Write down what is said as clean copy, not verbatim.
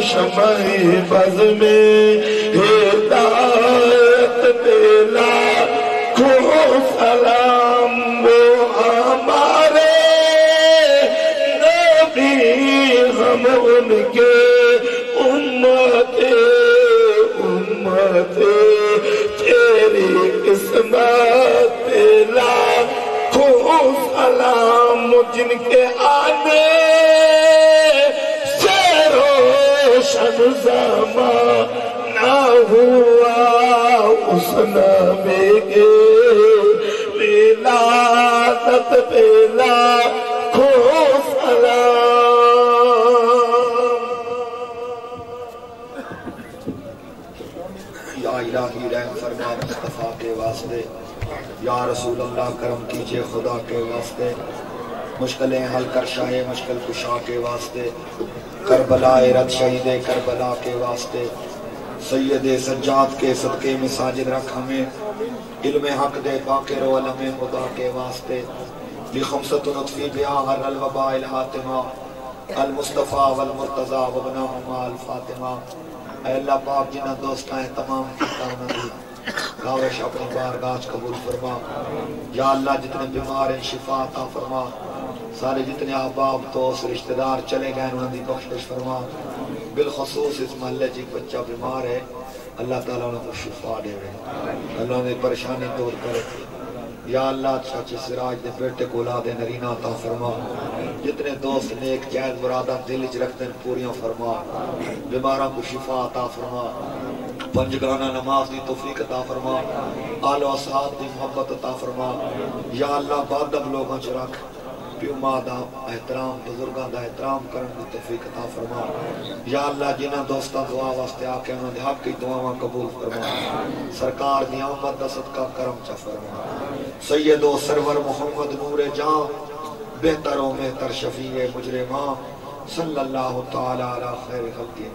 شمع بز میں ہدایت دیلا کو سلام وہ ہمارے نبی ہم ان کے امت تیری قسمت لاکھوں سلام جن کے آنے سے روشن زمانہ ہوا اس نبی کے ولادت پہ لاکھوں سلام۔ یا الہی رحم فرما مصطفیٰ کے واسطے، یا رسول اللہ کرم کیجئے خدا کے واسطے، مشکلیں حل کر شاہ مشکل کشا کے واسطے، کربلا رد شہید کربلا کے واسطے، سید سجاد کے صدقے میں ساجد رکھ ہمیں، علم حق دے پاکر و علم خدا کے واسطے، لخمسۃ نطفی بیا غر الوباء الحاتمہ المصطفیٰ والمرتضیٰ وابنہما الفاطمہ۔ اے اللہ پاک جنہ دوستائیں تمام کیتا انہوں نے کاوش اپنی بارگاہ قبول فرما۔ یا اللہ جتنے بیمار ہیں شفا عطا فرما، سارے جتنے احباب دوست رشتہ دار چلے گئے انہوں نے بخشش فرما۔ بالخصوص اس محلے جی بچہ بیمار ہے، اللہ تعالیٰ انہوں کو شفا دے رہے، اللہ نے پریشانی دور کرے۔ یا اللہ چاچی سراج دے بیٹے کو اولاد نرینہ عطا فرما، جتنے دوست نیک جائز مرادہ دل وچ رکھتے ہیں پوریاں فرما، بیماراں کو شفا عطا فرما، پنجگانہ نماز دی توفیق عطا فرما، آل و اصحاب دی محبت عطا فرما۔ یا اللہ بادب لوگاں چ رکھ، پیو ماں دا احترام بزرگاں دا احترام کرن دی توفیق عطا فرما۔ یا اللہ جنہاں دوستاں دعا واسطے آکے انہوں نے حق کی دعاواں قبول فرما، سرکار دی آمد دا صدقہ کرم چا فرما۔ سید و سرور محمد نور جاں، بہتر و مہتر شفیع مجرماں، صلی اللہ تعالی علی خیر خلقہ۔